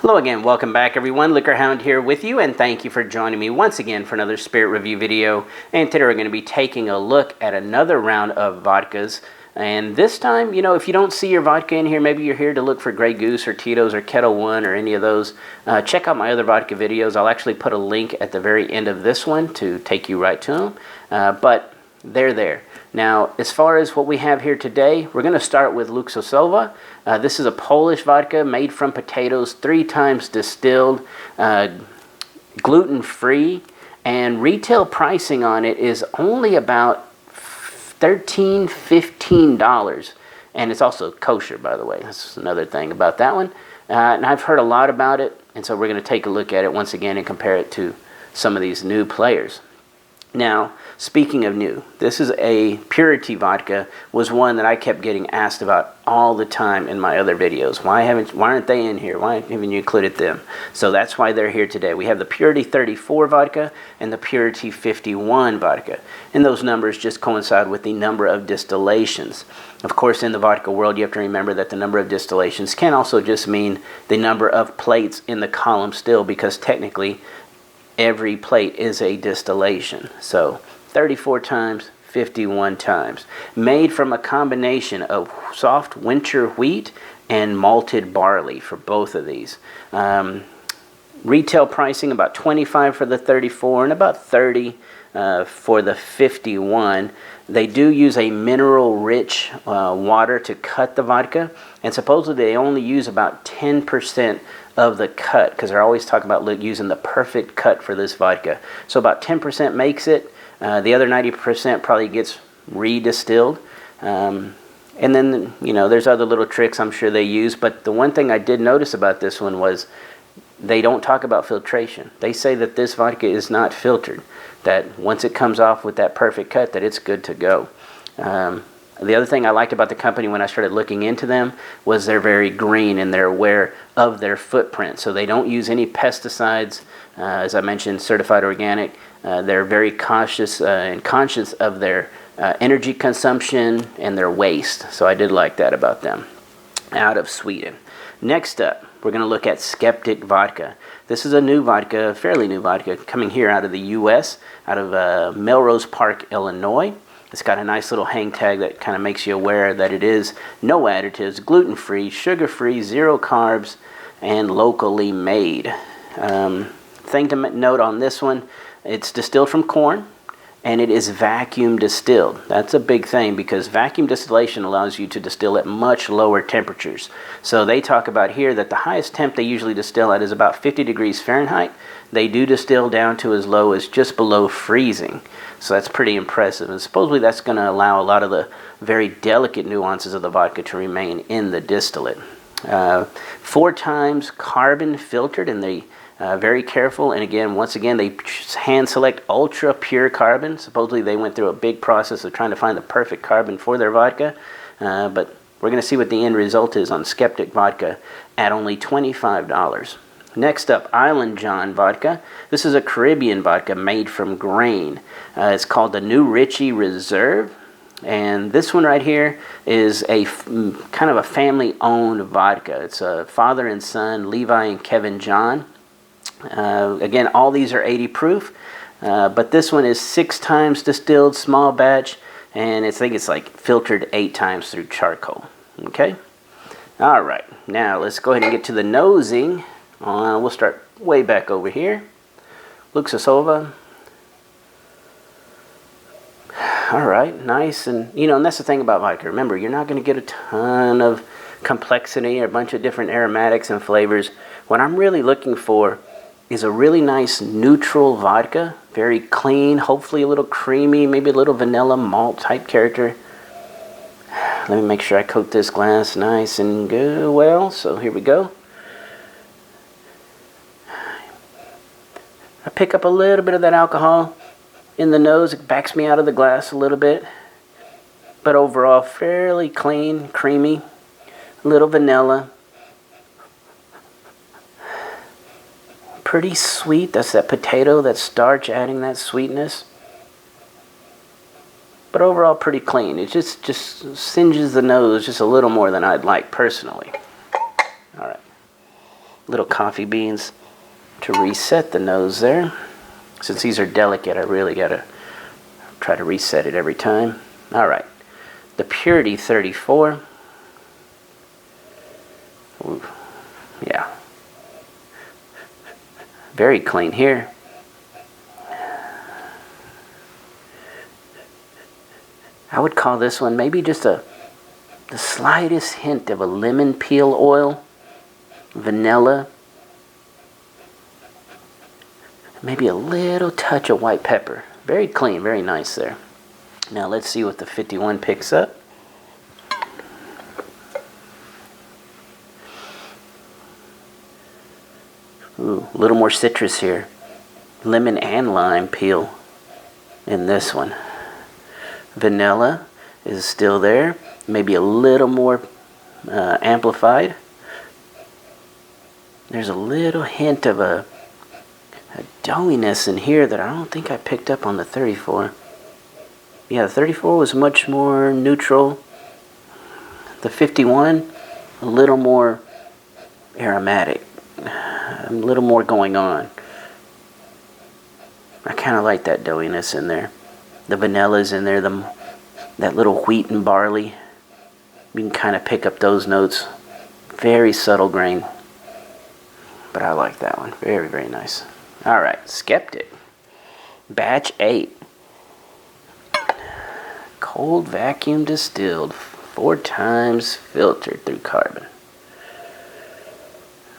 Hello again, welcome back everyone. LiquorHound here with you, and thank you for joining me once again for another spirit review video. And today we're going to be taking a look at another round of vodkas. And this time, you know, if you don't see your vodka in here, maybe you're here to look for Grey Goose or Tito's or Kettle One or any of those, check out my other vodka videos. I'll actually put a link at the very end of this one to take you right to them. But they're there. Now, as far as what we have here today, we're going to start with Luksusowa. This is a Polish vodka made from potatoes, 3 times distilled, gluten-free, and retail pricing on it is only about $13, $15. And it's also kosher, by the way. That's another thing about that one. And I've heard a lot about it, and so we're going to take a look at it once again and compare it to some of these new players. Now, speaking of new, this is a purity vodka, was one that I kept getting asked about all the time in my other videos. Why aren't they in here? Why haven't you included them? So that's why they're here today. We have the Purity 34 vodka and the Purity 51 vodka. And those numbers just coincide with the number of distillations. Of course, in the vodka world, you have to remember that the number of distillations can also just mean the number of plates in the column still, because technically every plate is a distillation. So 34 times, 51 times. Made from a combination of soft winter wheat and malted barley for both of these. Retail pricing about $25 for the 34 and about $30 for the 51. They do use a mineral-rich water to cut the vodka, and supposedly they only use about 10% of the cut, because they're always talking about using the perfect cut for this vodka. So about 10% makes it. The other 90% probably gets redistilled. And then, you know, there's other little tricks I'm sure they use. But the one thing I did notice about this one was they don't talk about filtration. They say that this vodka is not filtered, that once it comes off with that perfect cut, that it's good to go. The other thing I liked about the company when I started looking into them was they're very green and they're aware of their footprint. So they don't use any pesticides. As I mentioned, certified organic. They're very cautious and conscious of their energy consumption and their waste. So I did like that about them. Out of Sweden. Next up, we're going to look at Skeptic Vodka. This is a new vodka, fairly new vodka, coming here out of the U.S., out of Melrose Park, Illinois. It's got a nice little hang tag that kind of makes you aware that it is no additives, gluten-free, sugar-free, 0 carbs, and locally made. Thing to note on this one, it's distilled from corn, and it is vacuum distilled. That's a big thing, because vacuum distillation allows you to distill at much lower temperatures. So they talk about here that the highest temp they usually distill at is about 50 degrees Fahrenheit. They do distill down to as low as just below freezing. So that's pretty impressive. And supposedly that's going to allow a lot of the very delicate nuances of the vodka to remain in the distillate. 4 times carbon filtered, and they very careful. And again, once again, they hand select ultra pure carbon. Supposedly they went through a big process of trying to find the perfect carbon for their vodka. But we're going to see what the end result is on Skeptic Vodka at only $25. Next up, IslandJon vodka. This is a Caribbean vodka made from grain. It's called the new Richey Reserve. And this one right here is a kind of a family-owned vodka. It's a father and son, Levi and Kevin John. Again, all these are 80 proof. But this one is 6 times distilled, small batch. And I think it's like filtered 8 times through charcoal. Okay? All right. Now, let's go ahead and get to the nosing. We'll start way back over here. Luksusowa. All right, nice. And, you know, and that's the thing about vodka. Remember, you're not going to get a ton of complexity or a bunch of different aromatics and flavors. What I'm really looking for is a really nice neutral vodka. Very clean, hopefully a little creamy, maybe a little vanilla malt type character. Let me make sure I coat this glass nice and good. Well, so here we go. I pick up a little bit of that alcohol in the nose. It backs me out of the glass a little bit. But overall, fairly clean, creamy, a little vanilla. Pretty sweet. That's that potato, that starch adding that sweetness. But overall, pretty clean. It just singes the nose just a little more than I'd like personally. All right. little coffee beans to reset the nose there. Since these are delicate, I really gotta try to reset it every time. All right, the Purity 34. Ooh, yeah, very clean here. I would call this one maybe just the slightest hint of a lemon peel oil, vanilla, maybe a little touch of white pepper. Very clean, very nice there. Now let's see what the 51 picks up. Ooh, a little more citrus here. Lemon and lime peel in this one. Vanilla is still there, maybe a little more amplified. There's a little hint of a doughiness in here that I don't think I picked up on the 34. Yeah, the 34 was much more neutral. The 51, a little more aromatic, a little more going on. I kind of like that doughiness in there. The vanilla's in there, that little wheat and barley. You can kind of pick up those notes. Very subtle grain. But I like that one. Very, very nice. All right, Skeptic. Batch 8. Cold vacuum distilled. 4 times filtered through carbon.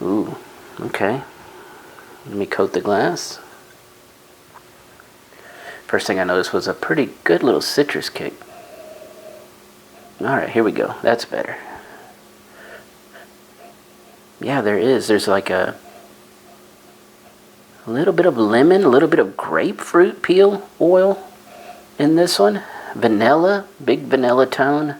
Ooh, okay. Let me coat the glass. First thing I noticed was a pretty good little citrus kick. Alright, here we go. That's better. Yeah, there is. There's like a little bit of lemon, a little bit of grapefruit peel oil in this one. Vanilla, big vanilla tone.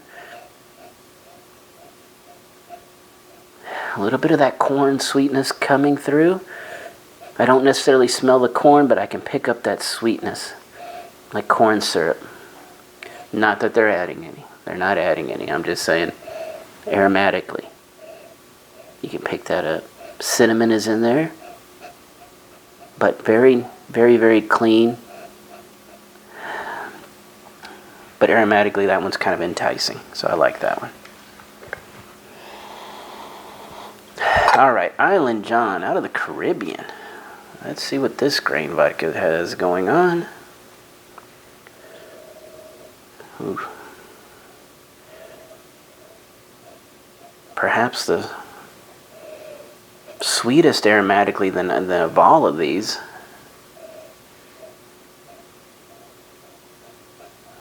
A little bit of that corn sweetness coming through. I don't necessarily smell the corn, but I can pick up that sweetness. Like corn syrup. Not that they're adding any. They're not adding any. I'm just saying aromatically. You can pick that up. Cinnamon is in there. But very, very, very clean. But aromatically, that one's kind of enticing. So I like that one. Alright, IslandJon out of the Caribbean. Let's see what this grain vodka has going on. Ooh. Perhaps the sweetest aromatically than of all of these.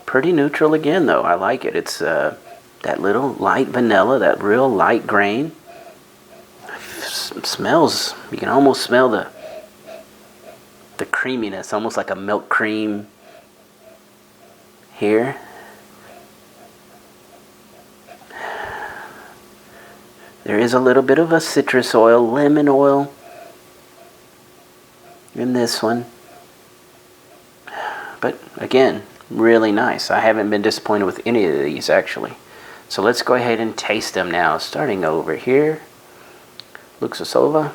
Pretty neutral again though. I like it. It's that little light vanilla, that real light grain. Smells, you can almost smell the creaminess, almost like a milk cream here. There is a little bit of a citrus oil, lemon oil in this one. But again, really nice. I haven't been disappointed with any of these actually. So let's go ahead and taste them now. Starting over here. Luksusowa.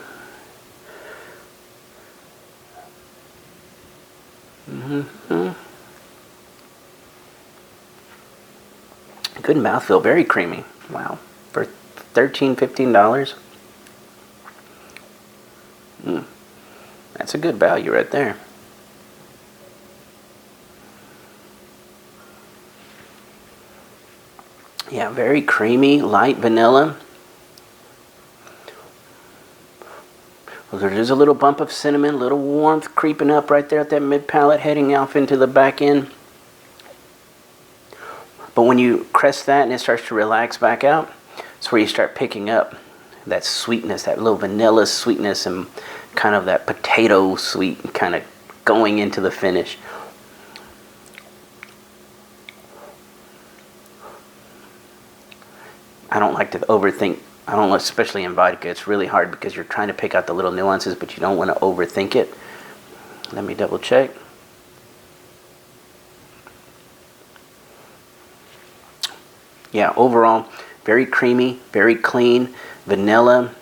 Good mouthfeel, very creamy. Wow. For $13, $15. That's a good value right there. Yeah, very creamy, light vanilla. Well, there is a little bump of cinnamon, a little warmth creeping up right there at that mid palate, heading off into the back end. But when you crest that and it starts to relax back out, it's where you start picking up that sweetness, that little vanilla sweetness and kind of that potato sweet kind of going into the finish. I don't like to overthink. I don't, especially in vodka. It's really hard because you're trying to pick out the little nuances, but you don't want to overthink it. Let me double check. Yeah, overall, very creamy, very clean, vanilla.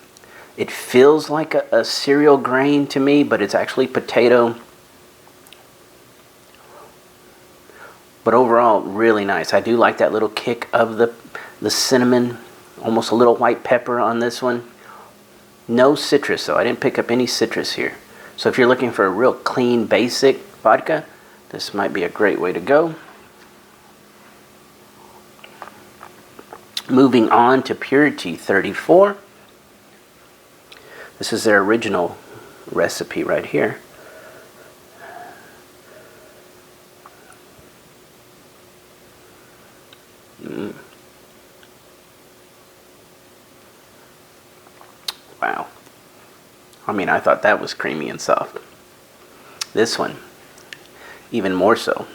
It feels like a cereal grain to me, but it's actually potato. But overall, really nice. I do like that little kick of the cinnamon, almost a little white pepper on this one. No citrus though. I didn't pick up any citrus here. So if you're looking for a real clean, basic vodka, this might be a great way to go. Moving on to Purity 34. This is their original recipe right here. Wow. I mean, I thought that was creamy and soft. This one, even more so.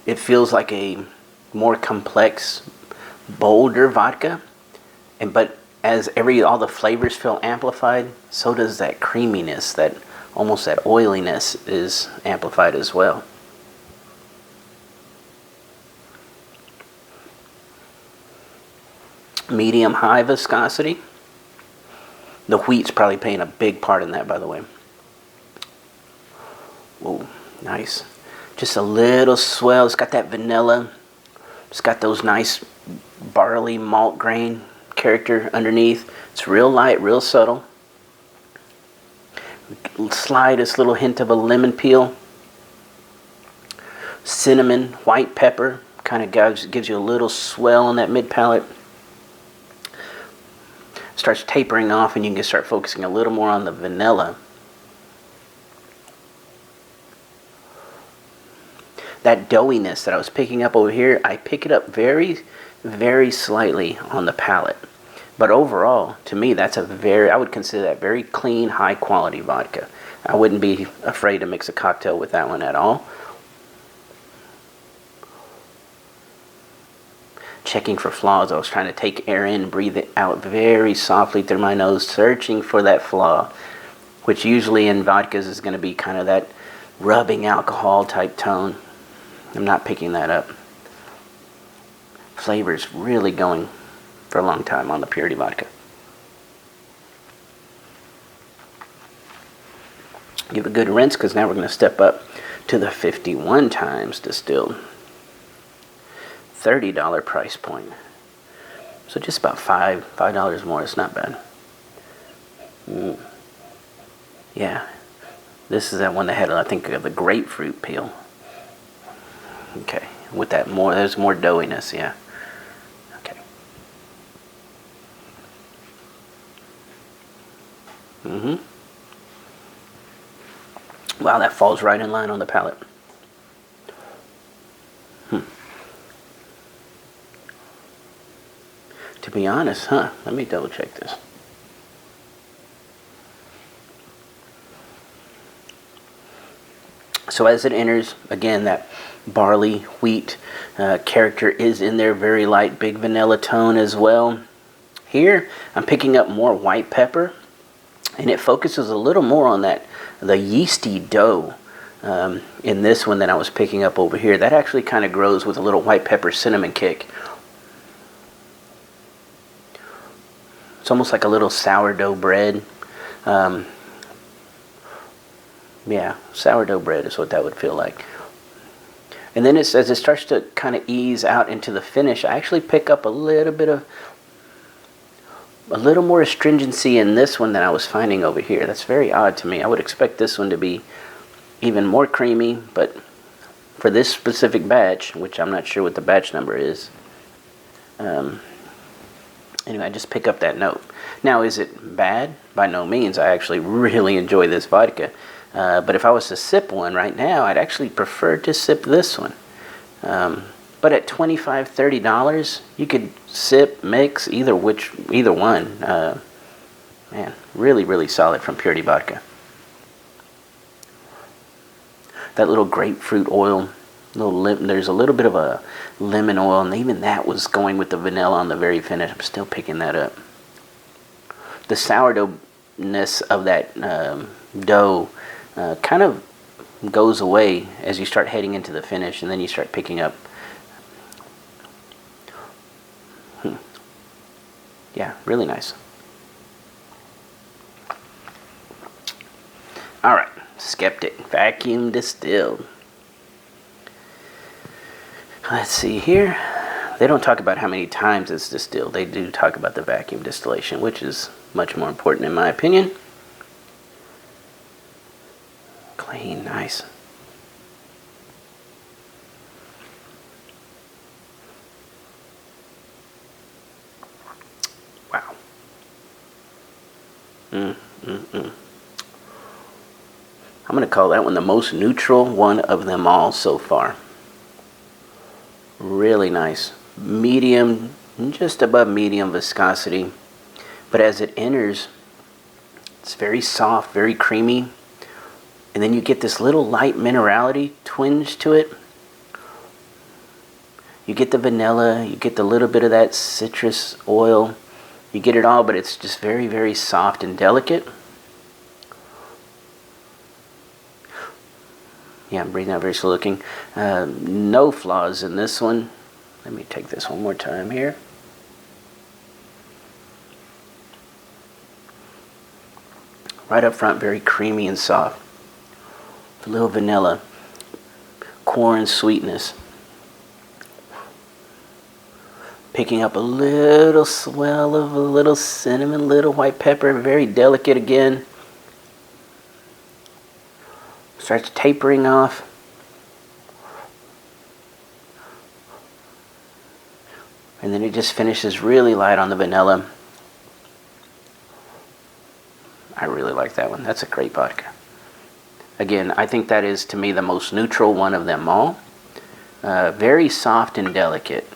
It feels like a more complex, bolder vodka, but as all the flavors feel amplified, so does that creaminess, that almost that oiliness is amplified as well. Medium high viscosity. The wheat's probably playing a big part in that, by the way. Whoa, nice. Just a little swell. It's got that vanilla. It's got those nice barley malt grain character underneath. It's real light, real subtle. Slightest little hint of a lemon peel. Cinnamon, white pepper. Kind of gives you a little swell on that mid palate. Starts tapering off and you can start focusing a little more on the vanilla. That doughiness that I was picking up over here, I pick it up very, very slightly on the palate. But overall, to me, that's I would consider that very clean, high quality vodka. I wouldn't be afraid to mix a cocktail with that one at all. Checking for flaws. I was trying to take air in, breathe it out very softly through my nose, searching for that flaw, which usually in vodkas is going to be kind of that rubbing alcohol type tone. I'm not picking that up. Flavor's really going for a long time on the Purity vodka. Give it a good rinse, because now we're going to step up to the 51 times distilled. $30 price point. So just about $5 more. It's not bad. Yeah. This is that one that had, I think, the grapefruit peel. Okay. With that there's more doughiness, yeah. Okay. Wow, that falls right in line on the palate. To be honest, let me double check this. So as it enters, again, that barley, wheat character is in there, very light, big vanilla tone as well. Here, I'm picking up more white pepper, and it focuses a little more on the yeasty dough in this one that I was picking up over here. That actually kind of grows with a little white pepper cinnamon kick. It's almost like a little sourdough bread. Yeah, sourdough bread is what that would feel like. And then as it starts to kind of ease out into the finish, I actually pick up a little more astringency in this one than I was finding over here. That's very odd to me. I would expect this one to be even more creamy, but for this specific batch, which I'm not sure what the batch number is, anyway, I just pick up that note. Now, is it bad? By no means. I actually really enjoy this vodka. But if I was to sip one right now, I'd actually prefer to sip this one. But at $25, $30, you could sip, mix, either one. Man, really, really solid from Purity Vodka. That little grapefruit oil, there's a little bit of a lemon oil, and even that was going with the vanilla on the very finish. I'm still picking that up. The sourdoughness of that dough kind of goes away as you start heading into the finish, and then you start picking up. Yeah, really nice. All right, Skeptic vacuum distilled. Let's see here. They don't talk about how many times it's distilled. They do talk about the vacuum distillation, which is much more important in my opinion. Clean, nice. Wow. I'm going to call that one the most neutral one of them all so far. Really nice. Medium, just above medium viscosity. But as it enters, it's very soft, very creamy. And then you get this little light minerality twinge to it. You get the vanilla, you get the little bit of that citrus oil. You get it all, but it's just very, very soft and delicate. Yeah, I'm breathing out very slow looking. No flaws in this one. Let me take this one more time here. Right up front, very creamy and soft. A little vanilla, corn sweetness. Picking up a little swell of a little cinnamon, little white pepper, very delicate again. Starts tapering off. And then it just finishes really light on the vanilla. I really like that one. That's a great vodka. Again, I think that is, to me, the most neutral one of them all. Very soft and delicate.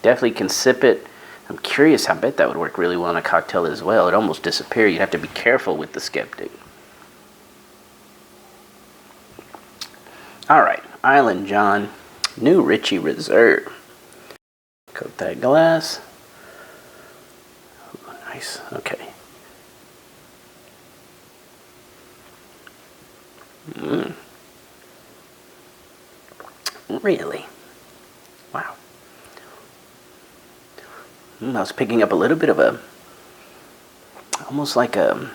Definitely can sip it. I'm curious, I bet that would work really well in a cocktail as well. It'd almost disappear. You'd have to be careful with the Skeptic. All right, IslandJon, new Richey Reserve. Coat that glass. Ooh, nice, okay. Really? Wow. I was picking up a little bit of a, almost like a,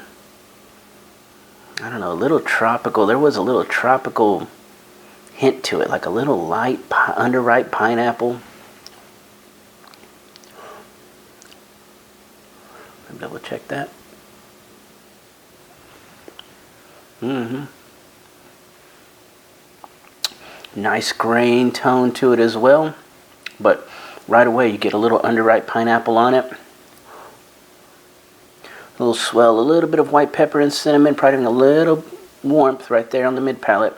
I don't know, a little tropical. There was a little tropical hint to it, like a little light, underripe pineapple. Let me double check that. Nice grain tone to it as well, but right away you get a little underripe pineapple on it. A little swell, a little bit of white pepper and cinnamon, providing a little warmth right there on the mid palate.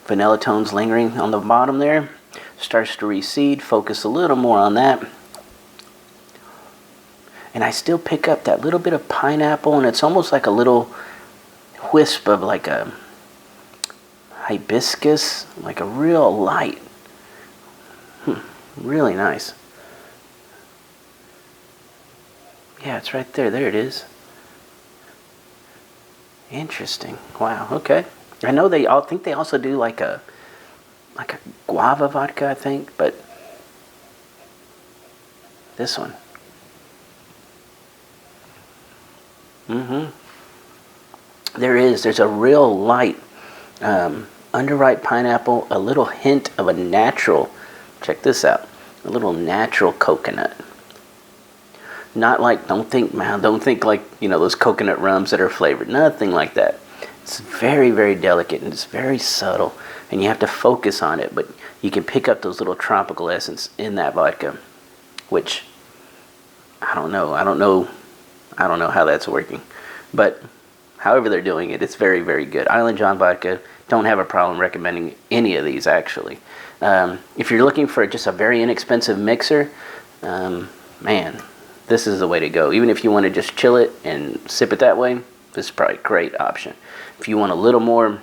Vanilla tones lingering on the bottom there. Starts to recede, focus a little more on that. And I still pick up that little bit of pineapple, and it's almost like a little wisp of like a hibiscus, like a real light. Really nice. Yeah, it's right there. There it is. Interesting. Wow. Okay. I know they all think they also do like a guava vodka, I think, but this one. There's a real light underripe pineapple, a little hint of a natural, check this out, a little natural coconut. Not like, don't think like, you know, those coconut rums that are flavored, nothing like that. It's very, very delicate and it's very subtle, and you have to focus on it, but you can pick up those little tropical essence in that vodka, which I don't know how that's working, but however they're doing it, it's very, very good. IslandJon vodka, don't have a problem recommending any of these actually. If you're looking for just a very inexpensive mixer, man, this is the way to go. Even if you want to just chill it and sip it that way, this is probably a great option. If you want a little more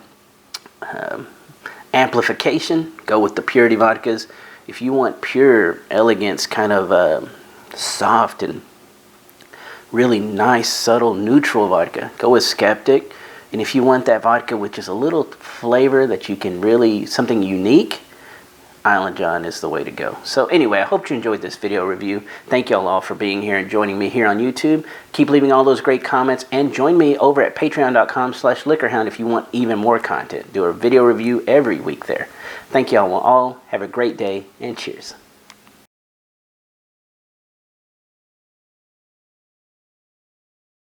amplification, go with the purity vodkas. If you want pure elegance, kind of soft and really nice, subtle, neutral vodka, go with Skeptic. And if you want that vodka with just a little flavor that you can really, something unique, IslandJon is the way to go. So anyway, I hope you enjoyed this video review. Thank y'all all for being here and joining me here on YouTube. Keep leaving all those great comments and join me over at patreon.com/LiquorHound if you want even more content. Do a video review every week there. Thank y'all all. Have a great day and cheers.